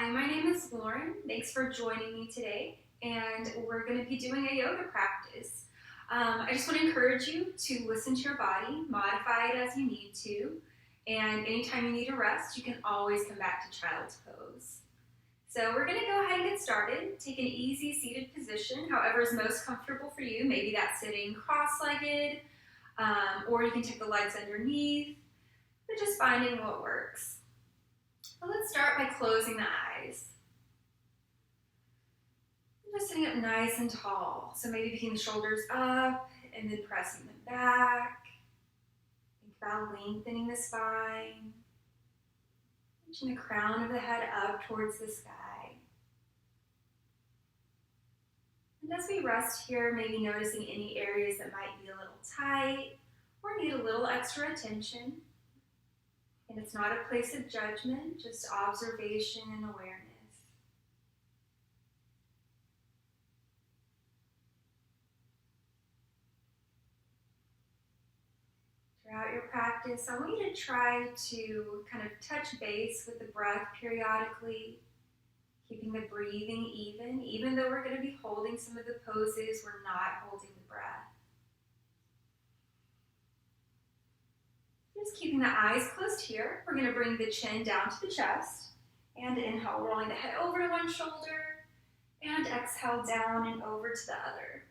Hi, my name is Lauren. Thanks for joining me today, and we're going to be doing a yoga practice. I just want to encourage you to listen to your body, modify it as you need to, and anytime you need a rest, you can always come back to child's pose. So we're going to go ahead and get started. Take an easy seated position, however is most comfortable for you. Maybe that's sitting cross-legged, or you can take the legs underneath, but just finding what works. So let's start by closing the eyes. And just sitting up nice and tall. So maybe picking the shoulders up and then pressing them back. Think about lengthening the spine. Reaching the crown of the head up towards the sky. And as we rest here, maybe noticing any areas that might be a little tight or need a little extra attention. And it's not a place of judgment, just observation and awareness. Throughout your practice, I want you to try to kind of touch base with the breath periodically, keeping the breathing even though we're going to be holding some of the poses, we're not holding the breath. Just keeping the eyes closed here, we're going to bring the chin down to the chest, and inhale, rolling the head over to one shoulder, and exhale down and over to the other.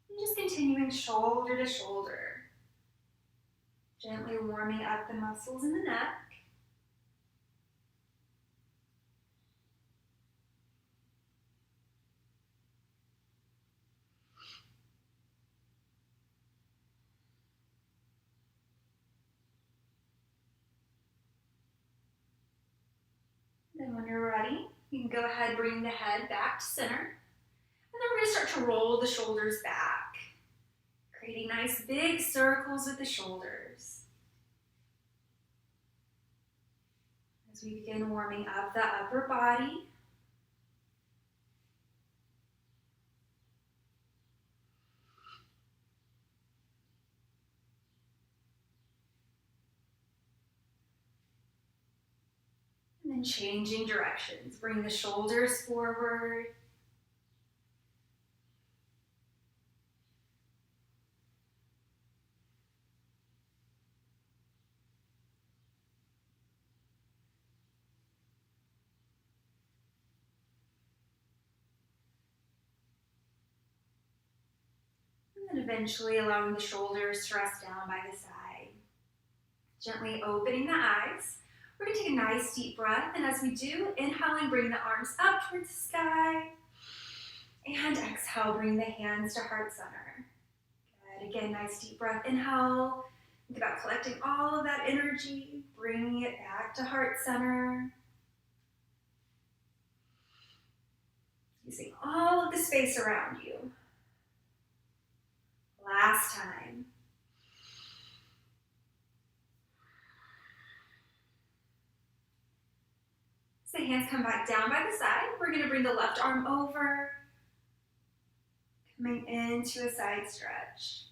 And just continuing shoulder to shoulder. Gently warming up the muscles in the neck. Then when you're ready, you can go ahead and bring the head back to center. And then we're going to start to roll the shoulders back, creating nice big circles with the shoulders. As we begin warming up the upper body, and then changing directions. Bring the shoulders forward. And then eventually allowing the shoulders to rest down by the side. Gently opening the eyes. We're going to take a nice deep breath, and as we do, inhaling, bring the arms up towards the sky, and exhale, bring the hands to heart center. Good, again, nice deep breath, inhale, think about collecting all of that energy, bringing it back to heart center. Using all of the space around you. Last time. As the hands come back down by the side, we're going to bring the left arm over, coming into a side stretch.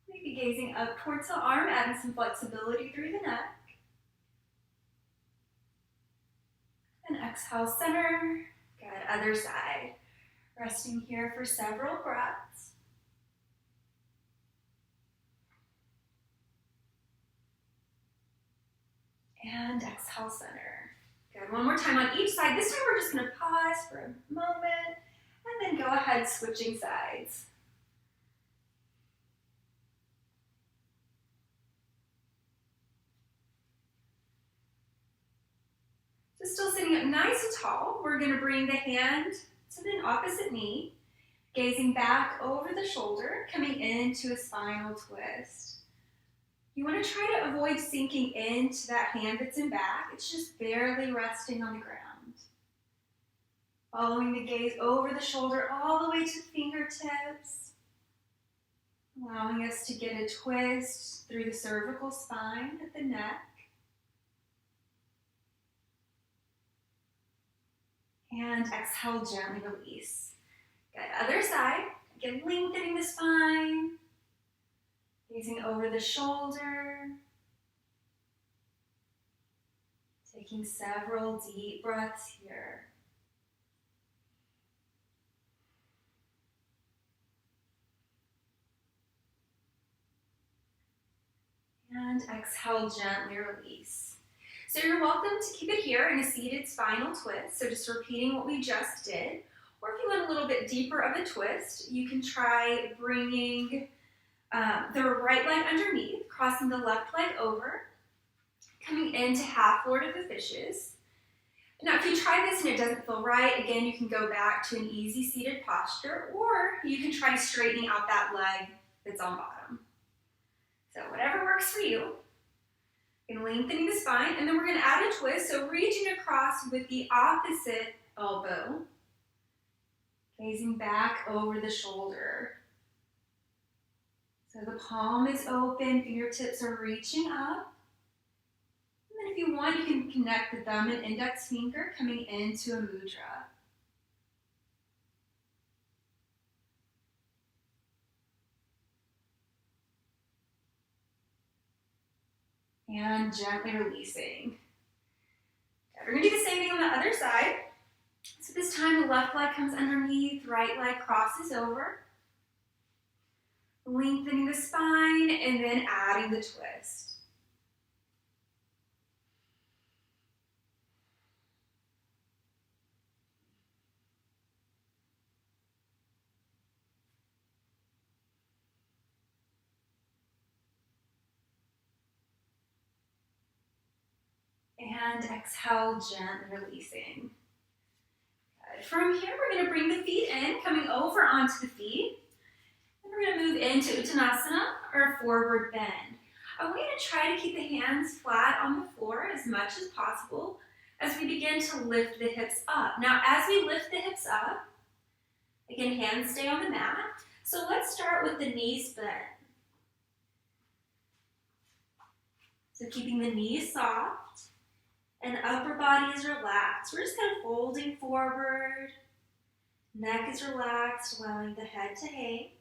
Maybe gazing up towards the arm, adding some flexibility through the neck. And exhale, center. Good, other side. Resting here for several breaths. And exhale, center. Good, one more time on each side. This time we're just going to pause for a moment and then go ahead switching sides. So still sitting up nice and tall, we're going to bring the hand to the opposite knee, gazing back over the shoulder, coming into a spinal twist. You want to try to avoid sinking into that hand that's in back. It's just barely resting on the ground. Following the gaze over the shoulder all the way to the fingertips. Allowing us to get a twist through the cervical spine at the neck. And exhale, gently release. Good, other side. Again, lengthening the spine. Gazing over the shoulder. Taking several deep breaths here. And exhale, gently release. So you're welcome to keep it here in a seated spinal twist. So just repeating what we just did. Or if you want a little bit deeper of a twist, you can try bringing the right leg underneath, crossing the left leg over, coming into half forward of the fishes. Now, if you try this and it doesn't feel right, again, you can go back to an easy seated posture, or you can try straightening out that leg that's on bottom. So whatever works for you. And lengthening the spine, and then we're going to add a twist, so reaching across with the opposite elbow, gazing back over the shoulder. So the palm is open, fingertips are reaching up. And then if you want, you can connect the thumb and index finger coming into a mudra. And gently releasing. Okay, we're going to do the same thing on the other side. So this time the left leg comes underneath, right leg crosses over. Lengthening the spine and then adding the twist. And exhale, gently releasing. Good. From here, we're going to bring the feet in, coming over onto the feet. And we're going to move into Uttanasana, or forward bend. I want you to try to keep the hands flat on the floor as much as possible as we begin to lift the hips up. Now, as we lift the hips up, again, hands stay on the mat. So let's start with the knees bent. So keeping the knees soft. And upper body is relaxed. We're just kind of folding forward. Neck is relaxed, allowing the head to hang.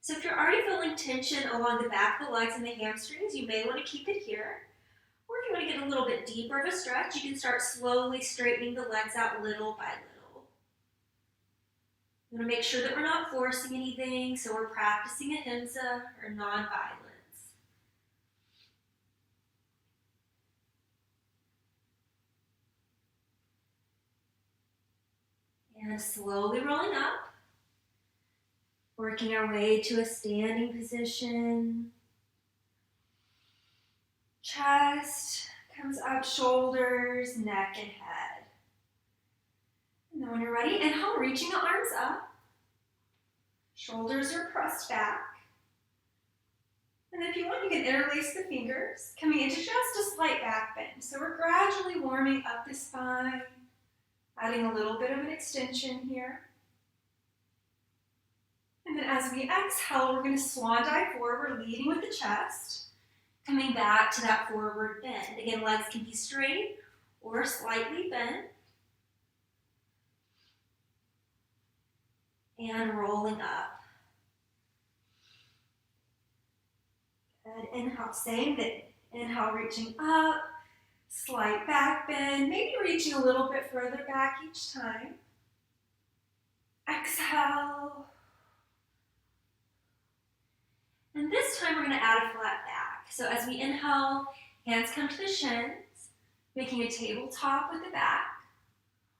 So if you're already feeling tension along the back of the legs and the hamstrings, you may want to keep it here. Or if you want to get a little bit deeper of a stretch, you can start slowly straightening the legs out little by little. We want to make sure that we're not forcing anything, so we're practicing ahimsa, or non-violence. And slowly rolling up, working our way to a standing position. Chest comes up, shoulders, neck, and head. And then when you're ready, inhale, reaching the arms up. Shoulders are pressed back. And then if you want, you can interlace the fingers, coming into just a slight back bend. So we're gradually warming up the spine. Adding a little bit of an extension here. And then as we exhale, we're going to swan dive forward, leading with the chest, coming back to that forward bend. Again, legs can be straight or slightly bent. And rolling up. Good. Inhale, same thing. Inhale, reaching up. Slight back bend, maybe reaching a little bit further back each time. Exhale. And this time we're going to add a flat back. So as we inhale, hands come to the shins, making a tabletop with the back.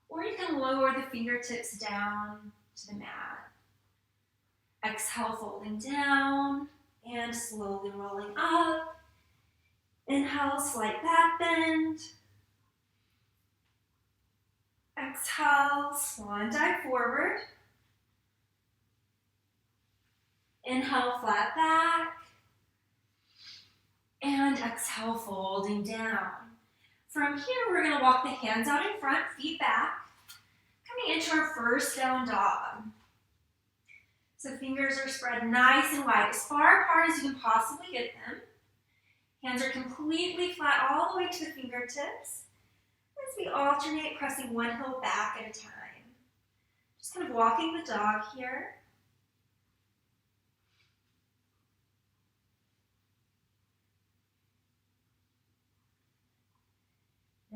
Or you can lower the fingertips down to the mat. Exhale, folding down and slowly rolling up. Inhale, slight back bend. Exhale, swan dive forward. Inhale, flat back. And exhale, folding down. From here, we're going to walk the hands out in front, feet back, coming into our first down dog. So fingers are spread nice and wide, as far apart as you can possibly get them. Hands are completely flat all the way to the fingertips as we alternate pressing one heel back at a time. Just kind of walking the dog here.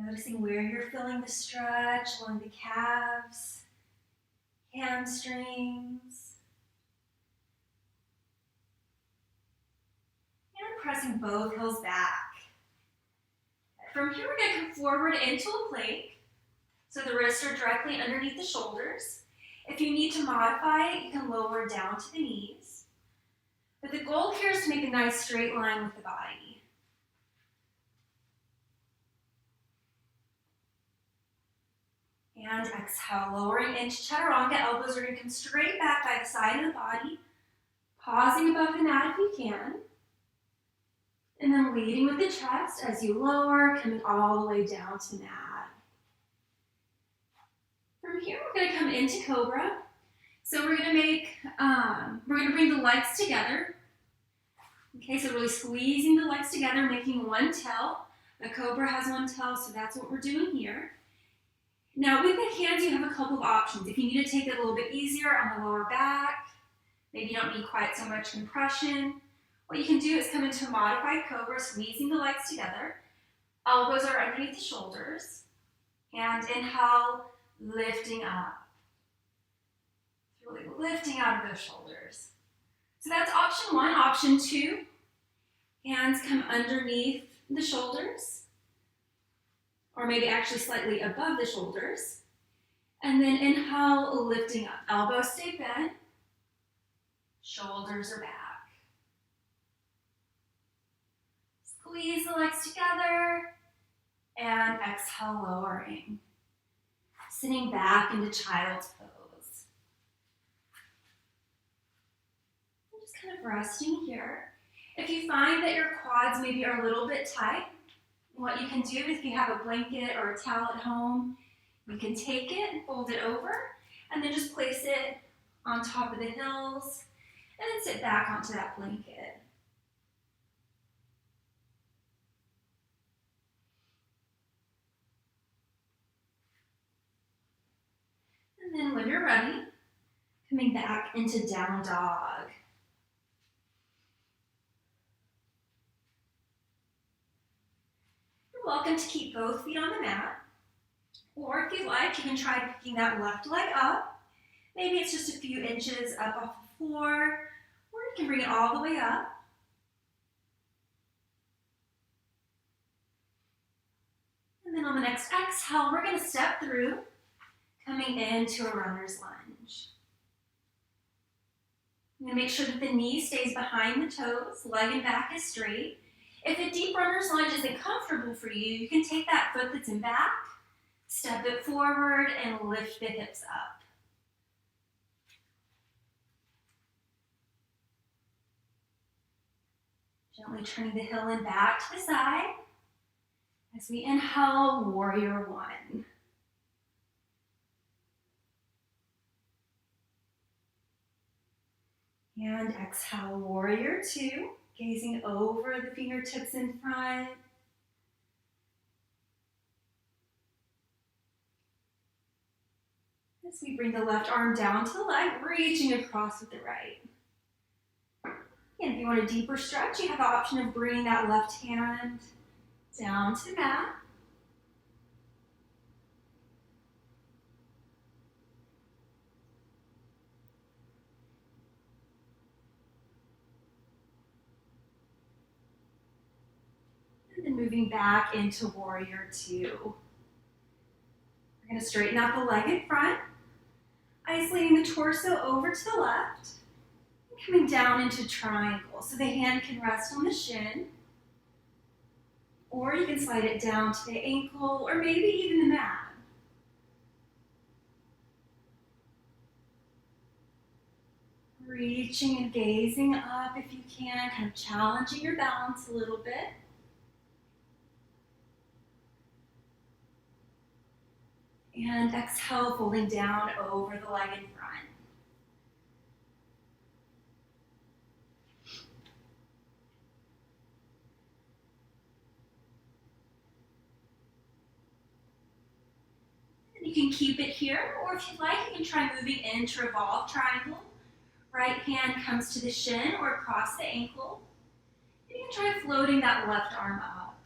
Noticing where you're feeling the stretch along the calves, hamstrings. And pressing both heels back. From here, we're going to come forward into a plank. So the wrists are directly underneath the shoulders. If you need to modify it, you can lower down to the knees. But the goal here is to make a nice straight line with the body. And exhale, lowering into chaturanga. Elbows are going to come straight back by the side of the body. Pausing above the mat if you can. And then leading with the chest as you lower, coming all the way down to mat. From here, we're going to come into cobra. So we're going to bring the legs together. Okay, so really squeezing the legs together, making one tail. The cobra has one tail, so that's what we're doing here. Now with the hands, you have a couple of options. If you need to take it a little bit easier on the lower back, maybe you don't need quite so much compression, what you can do is come into a modified cobra, squeezing the legs together. Elbows are underneath the shoulders. And inhale, lifting up. Really lifting out of those shoulders. So that's option one. Option two, hands come underneath the shoulders, or maybe actually slightly above the shoulders. And then inhale, lifting up. Elbows stay bent. Shoulders are back. Squeeze the legs together. And exhale, lowering. Sitting back into child's pose. And just kind of resting here. If you find that your quads maybe are a little bit tight, what you can do is if you have a blanket or a towel at home, you can take it and fold it over, and then just place it on top of the heels, and then sit back onto that blanket. And then when you're ready, coming back into down dog. You're welcome to keep both feet on the mat. Or if you like, you can try picking that left leg up. Maybe it's just a few inches up off the floor, or you can bring it all the way up. And then on the next exhale, we're going to step through, coming into a runner's lunge. I'm going to make sure that the knee stays behind the toes, leg and back is straight. If a deep runner's lunge isn't comfortable for you, you can take that foot that's in back, step it forward, and lift the hips up. Gently turning the heel and back to the side. As we inhale, warrior one. And exhale, warrior two. Gazing over the fingertips in front. As we bring the left arm down to the leg, reaching across with the right. And if you want a deeper stretch, you have the option of bringing that left hand down to the mat. And then moving back into warrior two. We're going to straighten out the leg in front, isolating the torso over to the left, and coming down into triangle. So the hand can rest on the shin, or you can slide it down to the ankle, or maybe even the mat. Reaching and gazing up if you can, kind of challenging your balance a little bit. And exhale, folding down over the leg in front. And you can keep it here, or if you like, you can try moving into revolve triangle. Right hand comes to the shin or across the ankle. And you can try floating that left arm up.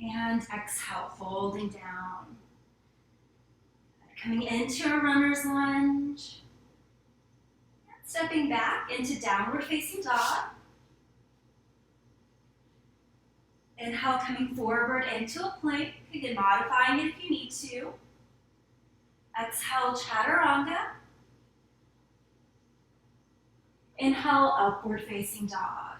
And exhale, folding down. Coming into a runner's lunge. Stepping back into downward facing dog. Inhale, coming forward into a plank. Again, modifying it if you need to. Exhale, chaturanga. Inhale, upward facing dog.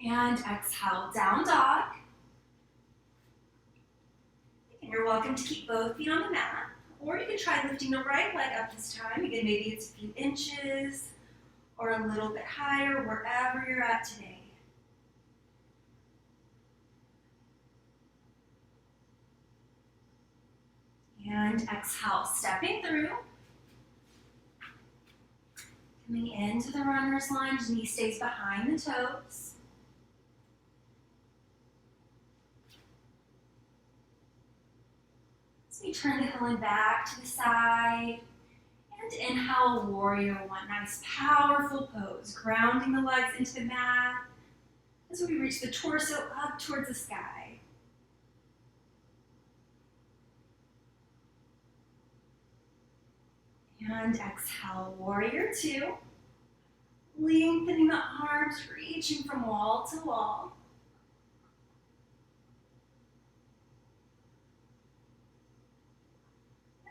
And exhale, down dog. And you're welcome to keep both feet on the mat. Or you can try lifting the right leg up this time. Again, maybe it's a few inches or a little bit higher, wherever you're at today. And exhale, stepping through. Coming into the runner's lunge, knee stays behind the toes. So you turn the heel and back to the side. And inhale, warrior one. Nice, powerful pose. Grounding the legs into the mat as we reach the torso up towards the sky. And exhale, warrior two. Lengthening the arms, reaching from wall to wall.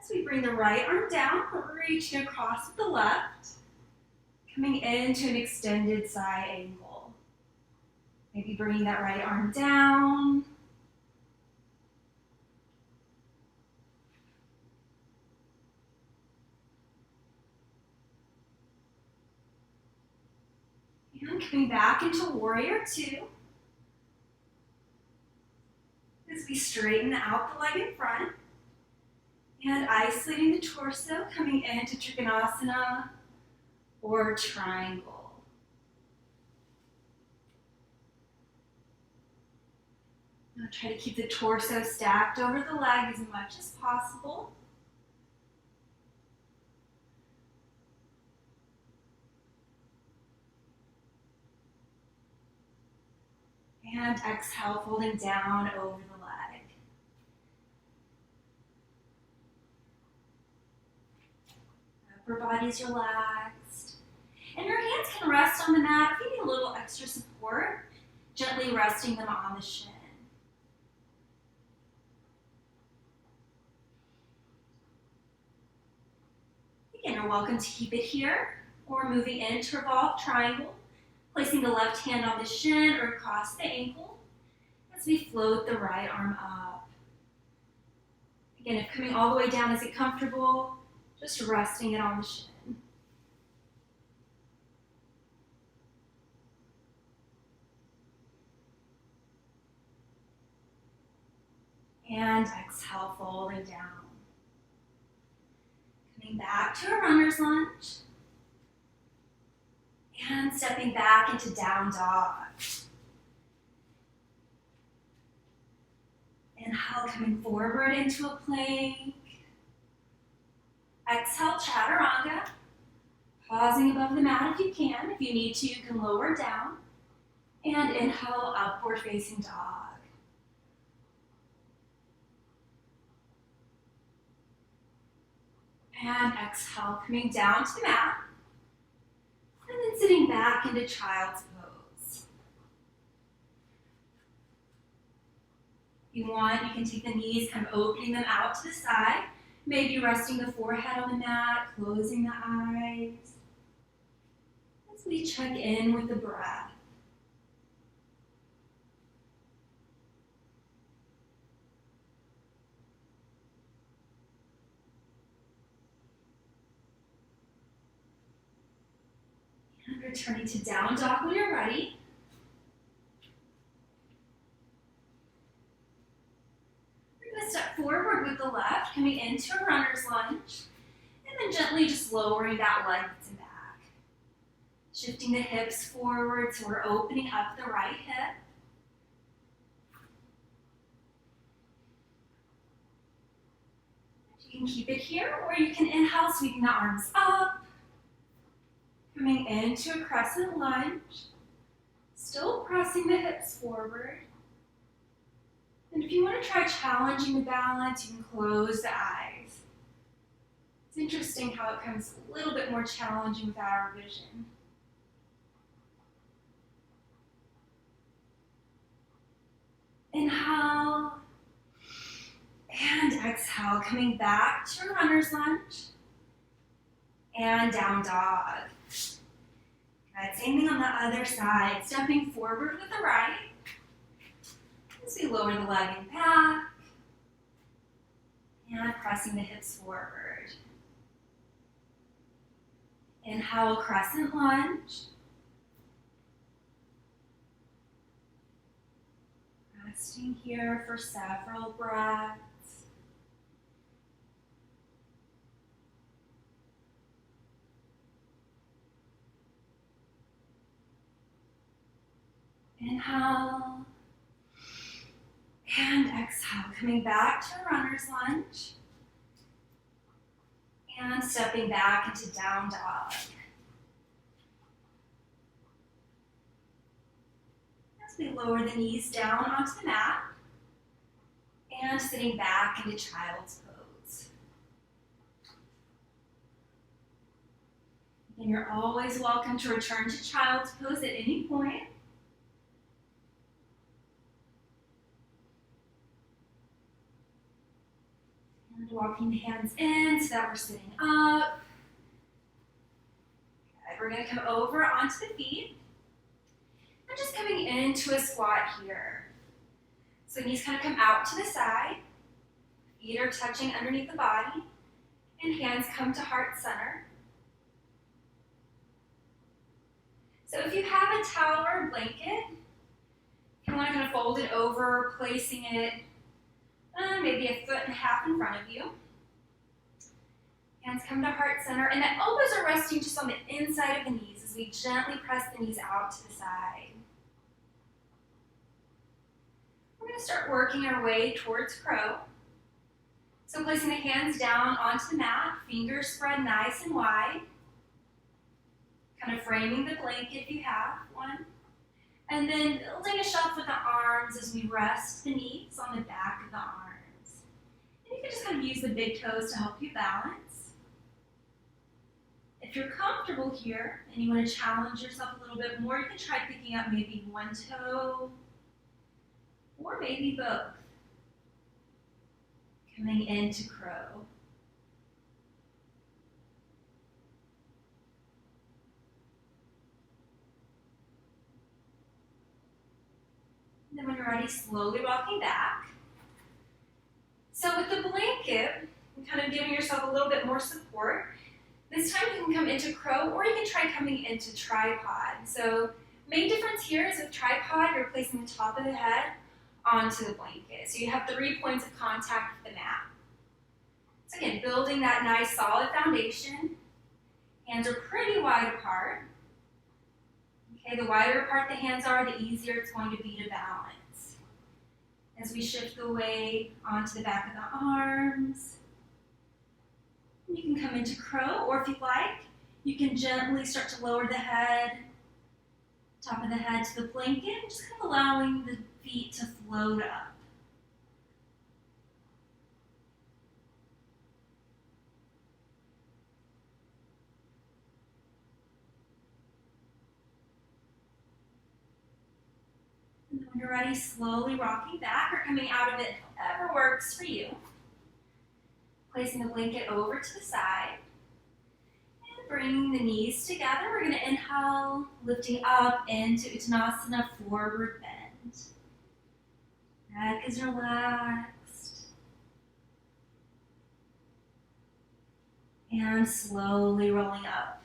As we bring the right arm down, reaching across with the left. Coming into an extended side angle. Maybe bringing that right arm down. And coming back into warrior two. As we straighten out the leg in front. And isolating the torso, coming into Trikonasana or triangle. Now try to keep the torso stacked over the leg as much as possible. And exhale, folding down over the leg. Upper body's relaxed. And your hands can rest on the mat if you need a little extra support, gently resting them on the shin. Again, you're welcome to keep it here or moving into revolve triangle, placing the left hand on the shin or across the ankle as we float the right arm up. Again, if coming all the way down isn't comfortable, just resting it on the shin. And exhale, folding down. Coming back to a runner's lunge. And stepping back into down dog. Inhale, coming forward into a plank. Exhale, chaturanga. Pausing above the mat if you can. If you need to, you can lower down. And inhale, upward facing dog. And exhale, coming down to the mat. And then sitting back into child's pose. If you want, you can take the knees, kind of opening them out to the side. Maybe resting the forehead on the mat, closing the eyes. As we check in with the breath. And returning to down dog when you're ready. We're going to step forward with the left, coming into a runner's lunge, and then gently just lowering that leg to back. Shifting the hips forward, so we're opening up the right hip. You can keep it here, or you can inhale, sweeping the arms up. Coming into a crescent lunge. Still pressing the hips forward. And if you want to try challenging the balance, you can close the eyes. It's interesting how it becomes a little bit more challenging without our vision. Inhale and exhale, coming back to runner's lunge and down dog. Good. Same thing on the other side, stepping forward with the right as we lower the leg and back and pressing the hips forward. Inhale, crescent lunge. Resting here for several breaths. Inhale and exhale, coming back to runner's lunge and stepping back into down dog. As we lower the knees down onto the mat and sitting back into child's pose. And you're always welcome to return to child's pose at any point. And walking the hands in so that we're sitting up. Good. We're going to come over onto the feet. And just coming into a squat here. So knees kind of come out to the side. Feet are touching underneath the body. And hands come to heart center. So if you have a towel or a blanket, you want to kind of fold it over, placing it maybe 1.5 feet in front of you. Hands come to heart center, and the elbows are resting just on the inside of the knees as we gently press the knees out to the side. We're going to start working our way towards crow. So placing the hands down onto the mat, fingers spread nice and wide. Kind of framing the blanket if you have one. And then building a shelf with the arms as we rest the knees on the back of the arms. And you can just kind of use the big toes to help you balance. If you're comfortable here and you want to challenge yourself a little bit more, you can try picking up maybe one toe or maybe both. Coming into crow. And then when you're ready, slowly walking back. So with the blanket, you're kind of giving yourself a little bit more support. This time you can come into crow, or you can try coming into tripod. So main difference here is with tripod, you're placing the top of the head onto the blanket. So you have 3 points of contact with the mat. So again, building that nice solid foundation. Hands are pretty wide apart. Okay, the wider apart the hands are, the easier it's going to be to balance. As we shift the weight onto the back of the arms. You can come into crow, or if you'd like, you can gently start to lower the head, top of the head to the blanket, just kind of allowing the feet to float up. And when you're ready, slowly rocking back or coming out of it, however works for you. Placing the blanket over to the side. And bringing the knees together. We're going to inhale, lifting up into Uttanasana, forward bend. Neck is relaxed. And slowly rolling up.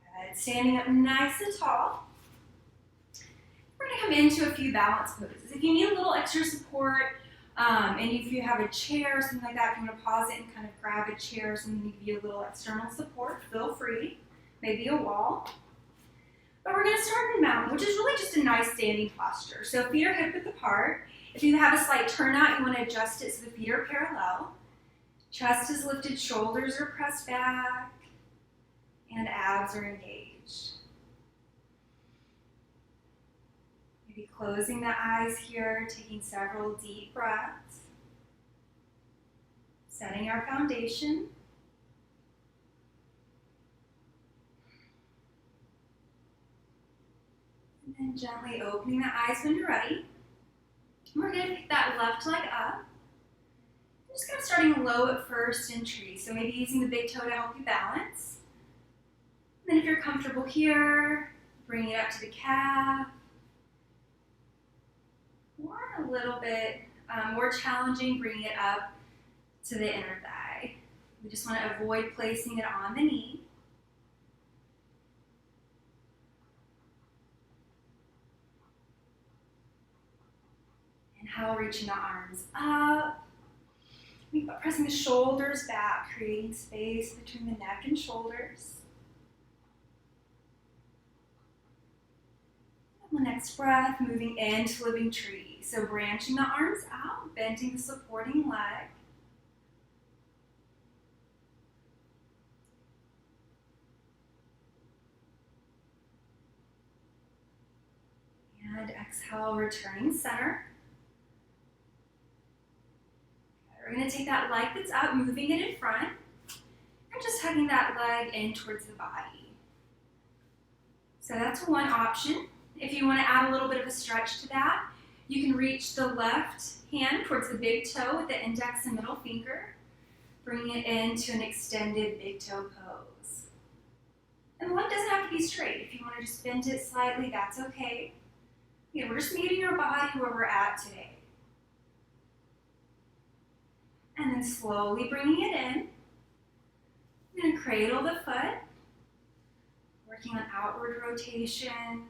Good. Standing up nice and tall. We're going to come into a few balance poses. If you need a little extra support, and if you have a chair or something like that, if you want to pause it and kind of grab a chair or something to give you a little external support, feel free. Maybe a wall. But we're going to start in mountain, which is really just a nice standing posture. So feet are hip width apart. If you have a slight turnout, you want to adjust it so the feet are parallel. Chest is lifted, shoulders are pressed back, and abs are engaged. Maybe closing the eyes here, taking several deep breaths, setting our foundation. And then gently opening the eyes when you're ready. We're going to pick that left leg up. I'm just kind of starting low at first in tree, so maybe using the big toe to help you balance. And then if you're comfortable here, bring it up to the calf. Or a little bit more challenging, bringing it up to the inner thigh. We just want to avoid placing it on the knee. Inhale, reaching the arms up. Pressing the shoulders back, creating space between the neck and shoulders. On the next breath, moving into living tree. So branching the arms out, bending the supporting leg. And exhale, returning center. We're going to take that leg that's up, moving it in front, and just hugging that leg in towards the body. So that's one option. If you want to add a little bit of a stretch to that, you can reach the left hand towards the big toe with the index and middle finger, bringing it into an extended big toe pose. And the leg doesn't have to be straight. If you want to just bend it slightly, that's okay. Again, we're just meeting our body where we're at today. And then slowly bringing it in. I'm going to cradle the foot, working on outward rotation.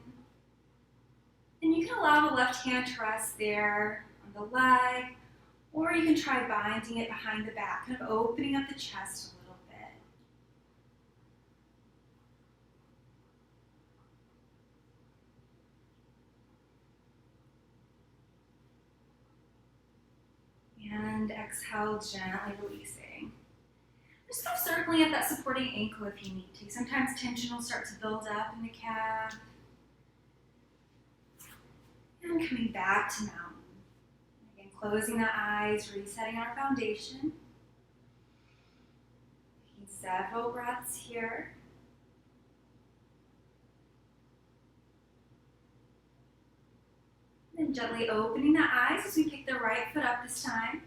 And you can allow the left hand to rest there on the leg, or you can try binding it behind the back, kind of opening up the chest a little bit. And exhale, gently releasing. Just kind of circling at that supporting ankle if you need to. Sometimes tension will start to build up in the calf. And coming back to mountain. Again, closing the eyes, resetting our foundation. Taking several breaths here. Then gently opening the eyes as we pick the right foot up this time.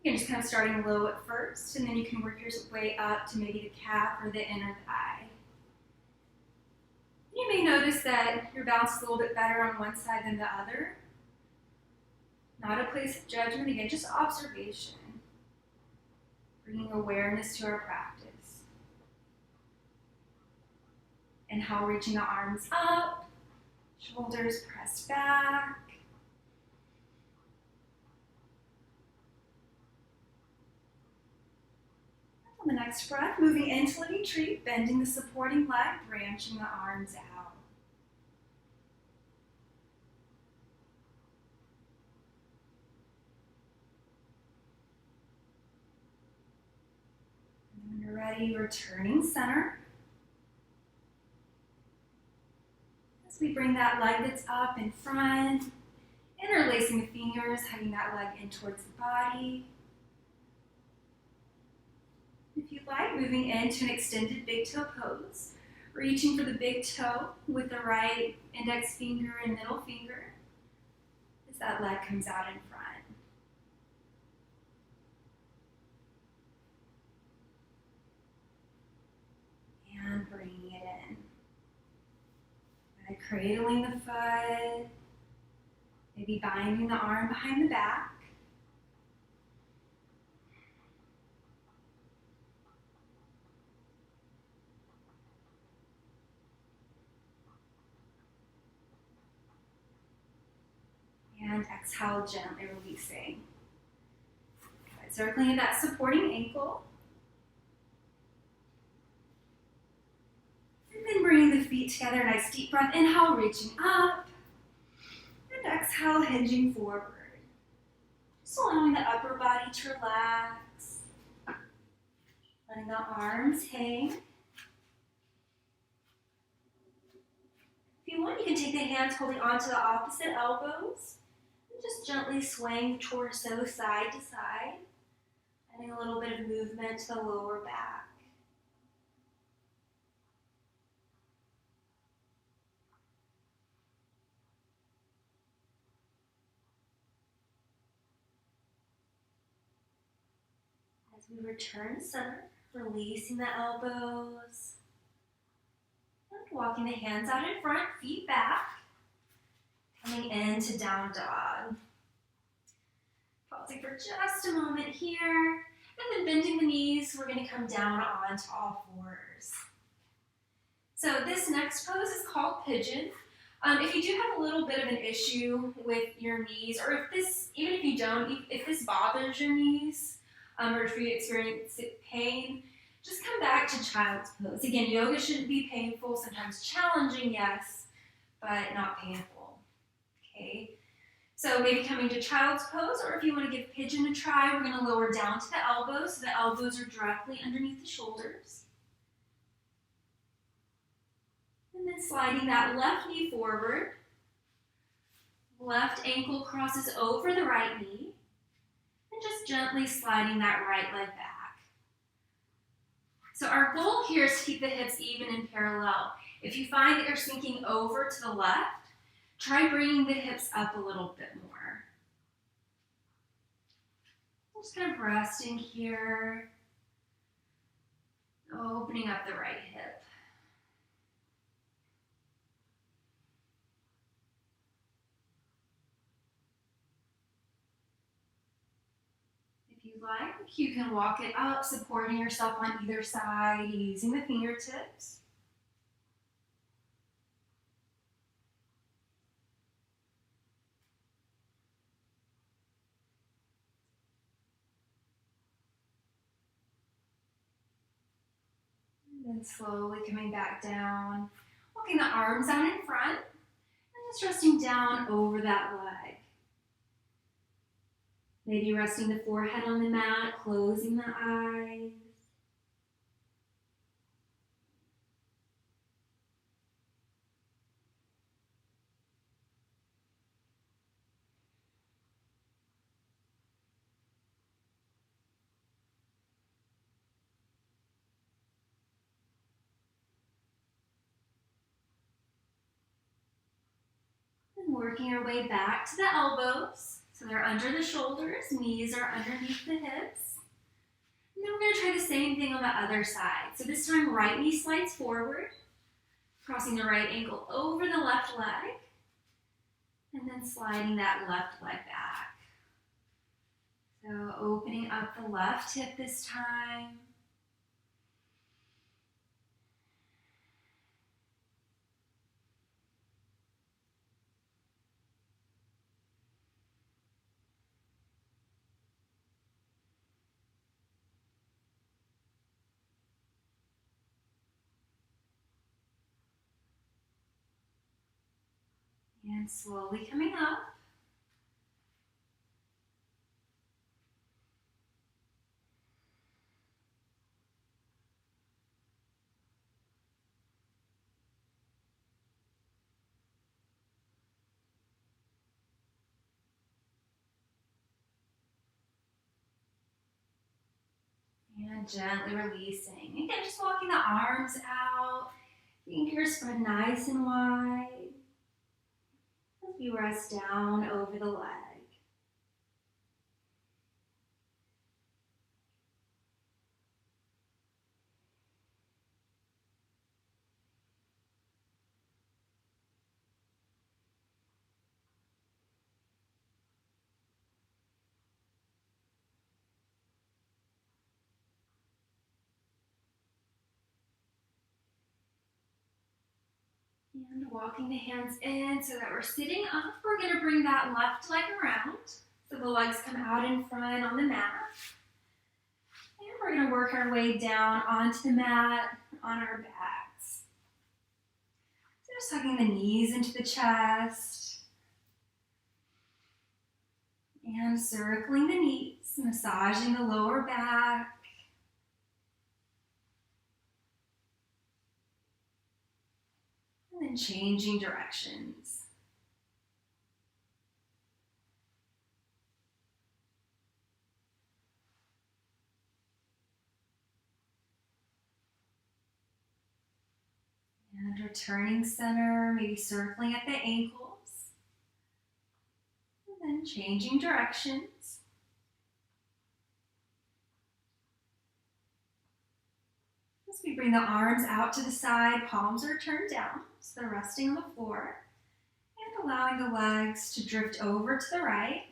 Again, just kind of starting low at first, and then you can work your way up to maybe the calf or the inner thigh. You may notice that your balance is a little bit better on one side than the other. Not a place of judgment, again, just observation. Bringing awareness to our practice. Inhale, reaching the arms up, shoulders pressed back. On the next breath, moving into living tree, bending the supporting leg, branching the arms out. And when you're ready, returning center. As we bring that leg that's up in front, interlacing the fingers, hugging that leg in towards the body. If you'd like, moving into an extended big toe pose, reaching for the big toe with the right index finger and middle finger as that leg comes out in front. And bringing it in. By cradling the foot, maybe binding the arm behind the back. And exhale, gently releasing. Good. Circling at that supporting ankle. And then bringing the feet together, nice deep breath. Inhale, reaching up. And exhale, hinging forward. Just allowing the upper body to relax. Letting the arms hang. If you want, you can take the hands holding onto the opposite elbows and just gently swaying the torso side to side, adding a little bit of movement to the lower back. As we return center, releasing the elbows, and walking the hands out in front, feet back, coming into down dog. Pausing for just a moment here, and then bending the knees, we're going to come down onto all fours. So this next pose is called pigeon. If you do have a little bit of an issue with your knees, or if this, even if you don't, if this bothers your knees, or if you experience pain, just come back to child's pose. Again, yoga shouldn't be painful, sometimes challenging, yes, but not painful, okay? So maybe coming to child's pose, or if you want to give pigeon a try, we're going to lower down to the elbows, so the elbows are directly underneath the shoulders. And then sliding that left knee forward, left ankle crosses over the right knee, and just gently sliding that right leg back. So our goal here is to keep the hips even and parallel. If you find that you're sinking over to the left, try bringing the hips up a little bit more. Just kind of resting here, opening up the right hip. If you like, you can walk it up, supporting yourself on either side, using the fingertips. And then slowly coming back down, walking the arms out in front, and just resting down over that leg. Maybe resting the forehead on the mat, closing the eyes. And working our way back to the elbows. So they're under the shoulders, knees are underneath the hips. And then we're going to try the same thing on the other side. So this time, right knee slides forward, crossing the right ankle over the left leg, and then sliding that left leg back. So opening up the left hip this time. And slowly coming up. And gently releasing. Again, just walking the arms out. Fingers spread nice and wide. As you rest down over the leg. And walking the hands in so that we're sitting up. We're going to bring that left leg around. So the legs come out in front on the mat. And we're going to work our way down onto the mat on our backs. So just tucking the knees into the chest. And circling the knees, massaging the lower back. And changing directions. And returning center, maybe circling at the ankles. And then changing directions. As we bring the arms out to the side, palms are turned down, so they're resting on the floor. And allowing the legs to drift over to the right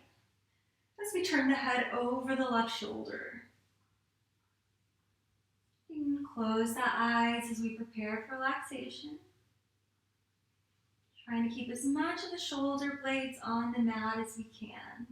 as we turn the head over the left shoulder. You can close the eyes as we prepare for relaxation. Trying to keep as much of the shoulder blades on the mat as we can.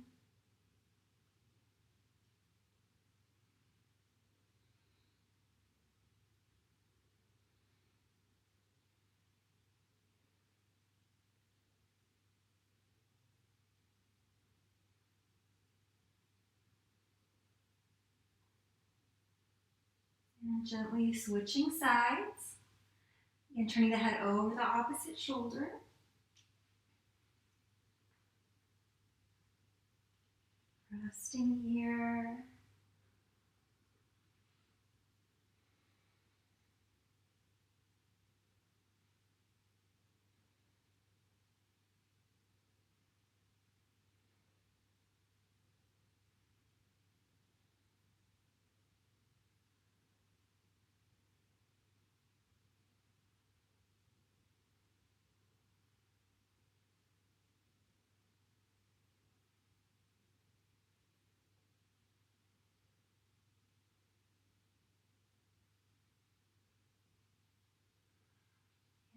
And gently switching sides. And turning the head over the opposite shoulder. Resting here.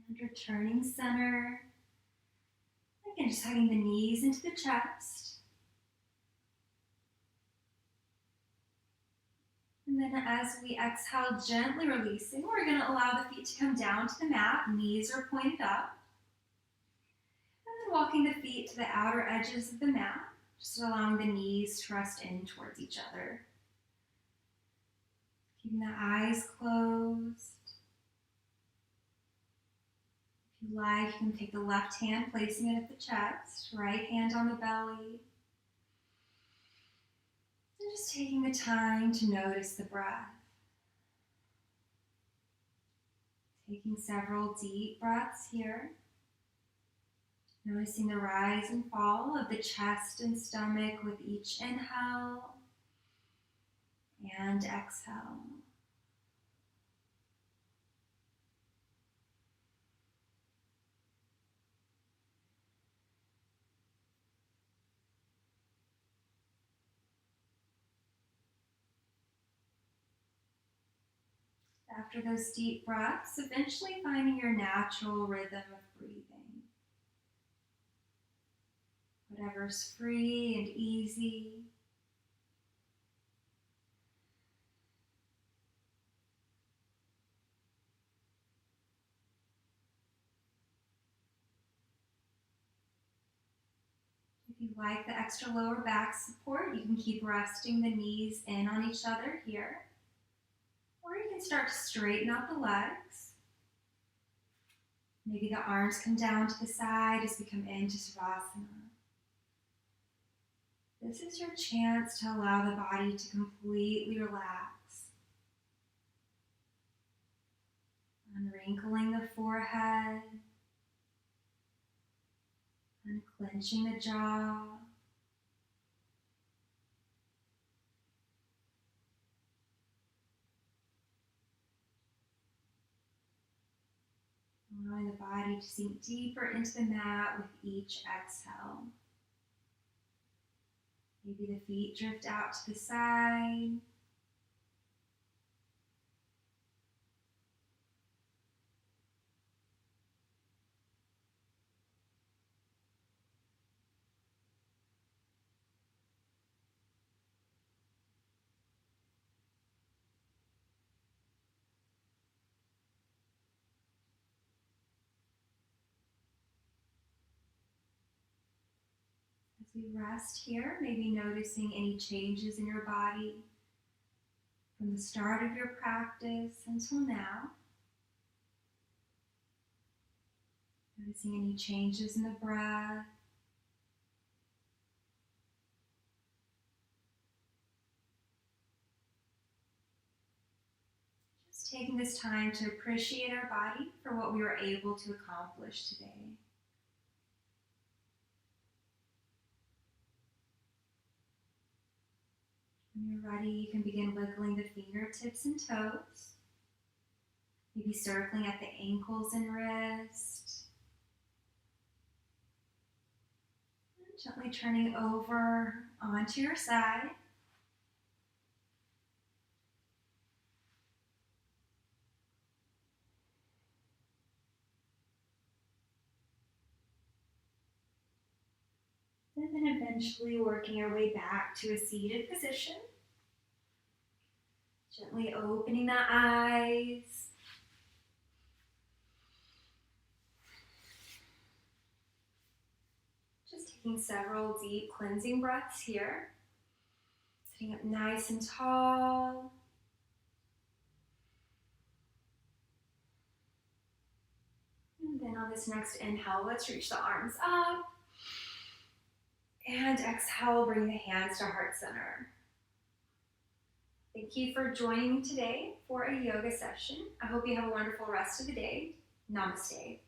And returning center. Again, just hugging the knees into the chest. And then as we exhale, gently releasing, we're going to allow the feet to come down to the mat. Knees are pointed up. And then walking the feet to the outer edges of the mat, just allowing the knees to rest in towards each other. Keeping the eyes closed. If you like, you can take the left hand, placing it at the chest, right hand on the belly. And just taking the time to notice the breath. Taking several deep breaths here. Noticing the rise and fall of the chest and stomach with each inhale and exhale. After those deep breaths, eventually finding your natural rhythm of breathing. Whatever's free and easy. If you like the extra lower back support, you can keep resting the knees in on each other here. Or you can start to straighten out the legs. Maybe the arms come down to the side as we come into Savasana. This is your chance to allow the body to completely relax. Unwrinkling the forehead, unclenching the jaw. Allowing the body to sink deeper into the mat with each exhale. Maybe the feet drift out to the side. As we rest here, maybe noticing any changes in your body from the start of your practice until now. Noticing any changes in the breath. Just taking this time to appreciate our body for what we were able to accomplish today. When you're ready, you can begin wiggling the fingertips and toes. Maybe circling at the ankles and wrists. And gently turning over onto your side. And then eventually working our way back to a seated position. Gently opening the eyes. Just taking several deep cleansing breaths here. Sitting up nice and tall. And then on this next inhale, let's reach the arms up. And exhale, bring the hands to heart center. Thank you for joining me today for a yoga session. I hope you have a wonderful rest of the day. Namaste.